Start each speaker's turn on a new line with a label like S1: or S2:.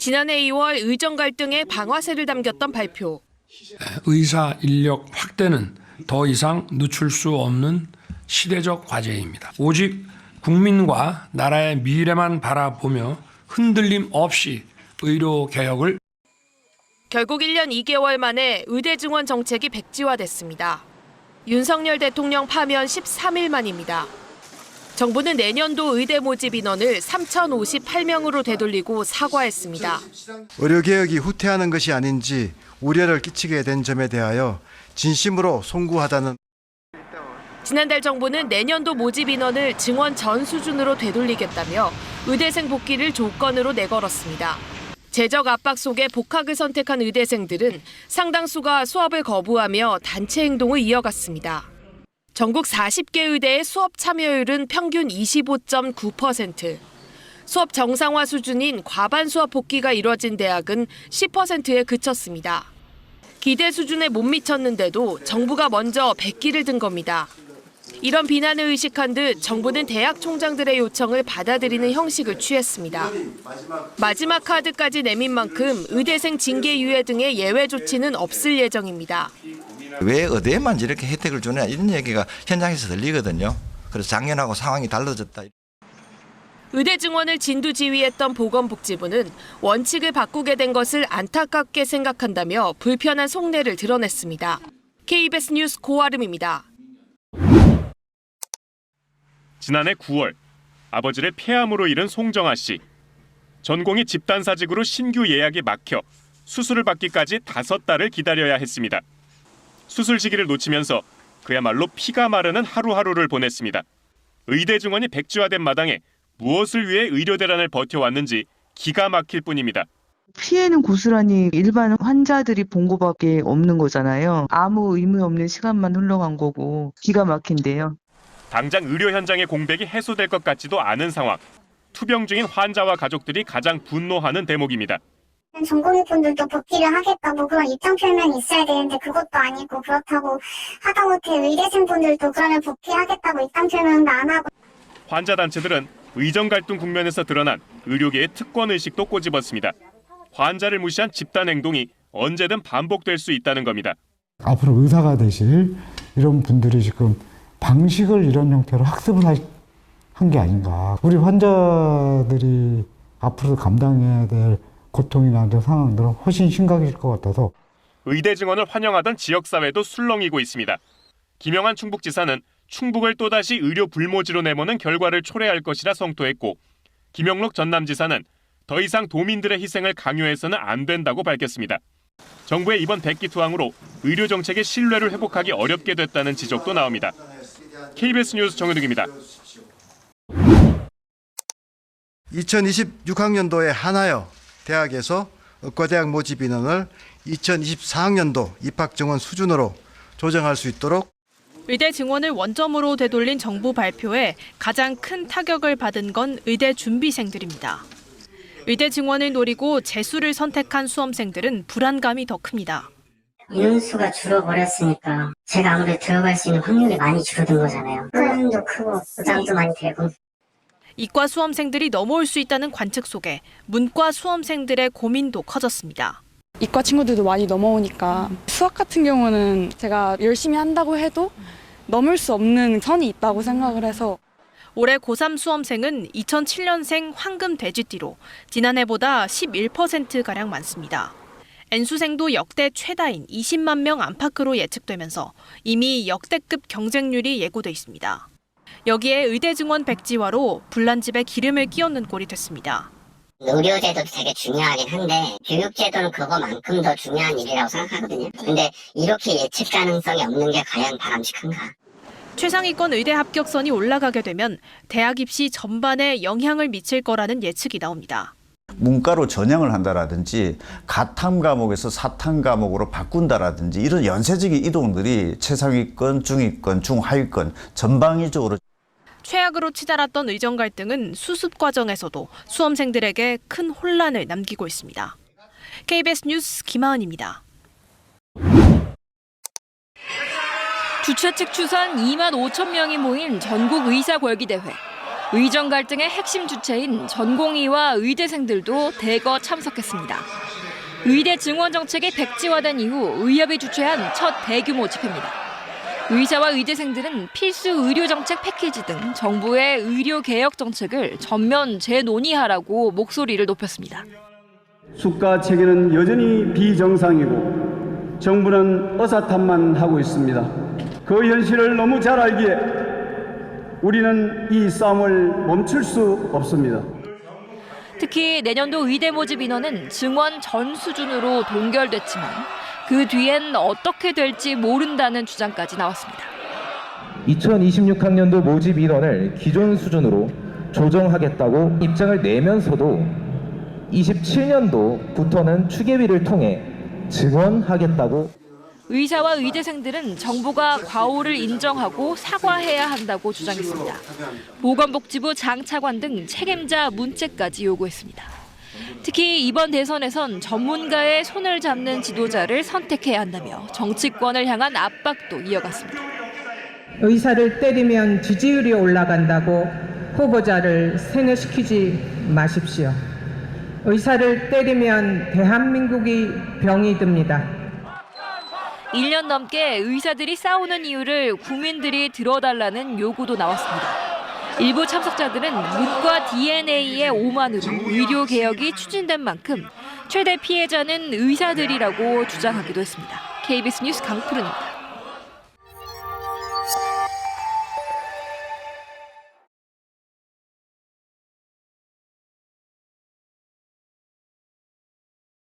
S1: 지난해 2월 의정 갈등의 방아쇠를 담겼던 발표.
S2: 의사 인력 확대는 더 이상 늦출 수 없는 시대적 과제입니다. 오직 국민과 나라의 미래만 바라보며 흔들림 없이 의료 개혁을
S1: 결국 1년 2개월 만에 의대 증원 정책이 백지화됐습니다. 윤석열 대통령 파면 13일 만입니다. 정부는 내년도 의대 모집 인원을 3,058명으로 되돌리고 사과했습니다.
S3: 의료개혁이 후퇴하는 것이 아닌지 우려를 끼치게 된 점에 대하여 진심으로 송구하다는.
S1: 지난달 정부는 내년도 모집 인원을 증원 전 수준으로 되돌리겠다며 의대생 복귀를 조건으로 내걸었습니다. 재적 압박 속에 복학을 선택한 의대생들은 상당수가 수업을 거부하며 단체 행동을 이어갔습니다. 전국 40개 의대의 수업 참여율은 평균 25.9%. 수업 정상화 수준인 과반 수업 복귀가 이뤄진 대학은 10%에 그쳤습니다. 기대 수준에 못 미쳤는데도 정부가 먼저 백기를 든 겁니다. 이런 비난을 의식한 듯 정부는 대학 총장들의 요청을 받아들이는 형식을 취했습니다. 마지막 카드까지 내민 만큼 의대생 징계 유예 등의 예외 조치는 없을 예정입니다.
S4: 왜 의대에만 이렇게 혜택을 주냐 이런 얘기가 현장에서 들리거든요. 그래서 작년하고 상황이 달라졌다.
S1: 의대 증원을 진두지휘했던 보건복지부는 원칙을 바꾸게 된 것을 안타깝게 생각한다며 불편한 속내를 드러냈습니다. KBS 뉴스 고아름입니다.
S5: 지난해 9월 아버지를 폐암으로 잃은 송정아 씨. 전공의 집단사직으로 신규 예약이 막혀 수술을 받기까지 5달을 기다려야 했습니다. 수술 시기를 놓치면서 그야말로 피가 마르는 하루하루를 보냈습니다. 의대 증원이 백지화된 마당에 무엇을 위해 의료대란을 버텨왔는지 기가 막힐 뿐입니다.
S6: 피해는 고스란히 일반 환자들이 본 거밖에 없는 거잖아요. 아무 의미 없는 시간만 흘러간 거고 기가 막힌데요.
S5: 당장 의료 현장의 공백이 해소될 것 같지도 않은 상황. 투병 중인 환자와 가족들이 가장 분노하는 대목입니다.
S7: 전공의분들도 복귀를 하겠다고 그런 입장 표명이 있어야 되는데 그것도 아니고, 그렇다고 하다못해 의대생분들도 그러면 복귀하겠다고 입장 표명도 안 하고.
S5: 환자단체들은 의정 갈등 국면에서 드러난 의료계의 특권의식도 꼬집었습니다. 환자를 무시한 집단 행동이 언제든 반복될 수 있다는 겁니다.
S8: 앞으로 의사가 되실 이런 분들이 지금 방식을 이런 형태로 학습을 한 게 아닌가. 우리 환자들이 앞으로 감당해야 될 고통이나 이런 상황들은 훨씬 심각해질 것 같아서.
S5: 의대 증원을 환영하던 지역사회도 술렁이고 있습니다. 김영한 충북지사는 충북을 또다시 의료 불모지로 내모는 결과를 초래할 것이라 성토했고, 김영록 전남지사는 더 이상 도민들의 희생을 강요해서는 안 된다고 밝혔습니다. 정부의 이번 백기 투항으로 의료 정책의 신뢰를 회복하기 어렵게 됐다는 지적도 나옵니다. KBS 뉴스 정효득입니다.
S3: 2026학년도에 한하여 대학에서 의과대학 모집 인원을 2024학년도 입학 증원 수준으로 조정할 수 있도록.
S1: 의대 증원을 원점으로 되돌린 정부 발표에 가장 큰 타격을 받은 건 의대 준비생들입니다. 의대 증원을 노리고 재수를 선택한 수험생들은 불안감이 더 큽니다.
S7: 인원수가 줄어버렸으니까 제가 아무래도 들어갈 수 있는 확률이 많이 줄어든 거잖아요. 소음도 크고 부담도 많이 되고.
S1: 이과 수험생들이 넘어올 수 있다는 관측 속에 문과 수험생들의 고민도 커졌습니다.
S9: 이과 친구들도 많이 넘어오니까 수학 같은 경우는 제가 열심히 한다고 해도 넘을 수 없는 선이 있다고 생각을 해서.
S1: 올해 고3 수험생은 2007년생 황금 돼지띠로 지난해보다 11%가량 많습니다. N수생도 역대 최다인 20만 명 안팎으로 예측되면서 이미 역대급 경쟁률이 예고돼 있습니다. 여기에 의대 증원 백지화로 불난집에 기름을 끼얹는 꼴이 됐습니다.
S7: 의료제도도 되게 중요하긴 한데 교육제도는 그거만큼 더 중요한 일이라고 생각하거든요. 근데 이렇게 예측 가능성이 없는 게 과연 바람직한가?
S1: 최상위권 의대 합격선이 올라가게 되면 대학 입시 전반에 영향을 미칠 거라는 예측이 나옵니다.
S10: 문과로 전향을 한다라든지 가탐 과목에서 사탐 과목으로 바꾼다라든지 이런 연쇄적인 이동들이 최상위권, 중위권, 중하위권 전방위적으로.
S1: 최악으로 치달았던 의정 갈등은 수습 과정에서도 수험생들에게 큰 혼란을 남기고 있습니다. KBS 뉴스 김하은입니다.
S11: 주최 측 추산 2만 5천 명이 모인 전국 의사궐기대회. 의정 갈등의 핵심 주체인 전공의와 의대생들도 대거 참석했습니다. 의대 증원 정책이 백지화된 이후 의협이 주최한 첫 대규모 집회입니다. 의사와 의대생들은 필수 의료 정책 패키지 등 정부의 의료 개혁 정책을 전면 재논의하라고 목소리를 높였습니다.
S12: 수가 체계는 여전히 비정상이고 정부는 어사탄만 하고 있습니다. 그 현실을 너무 잘 알기에 우리는 이 싸움을 멈출 수 없습니다.
S11: 특히 내년도 의대 모집 인원은 증원 전 수준으로 동결됐지만 그 뒤엔 어떻게 될지 모른다는 주장까지 나왔습니다.
S13: 2026학년도 모집 인원을 기존 수준으로 조정하겠다고 입장을 내면서도 27년도부터는 추계비를 통해 증원하겠다고.
S11: 의사와 의대생들은 정부가 과오를 인정하고 사과해야 한다고 주장했습니다. 보건복지부 장차관 등 책임자 문책까지 요구했습니다. 특히 이번 대선에선 전문가의 손을 잡는 지도자를 선택해야 한다며 정치권을 향한 압박도 이어갔습니다.
S14: 의사를 때리면 지지율이 올라간다고 후보자를 세뇌시키지 마십시오. 의사를 때리면 대한민국이 병이 듭니다.
S11: 1년 넘게 의사들이 싸우는 이유를 국민들이 들어달라는 요구도 나왔습니다. 일부 참석자들은 문과 DNA의 오만으로 의료 개혁이 추진된 만큼 최대 피해자는 의사들이라고 주장하기도 했습니다. KBS 뉴스 강푸른입니다.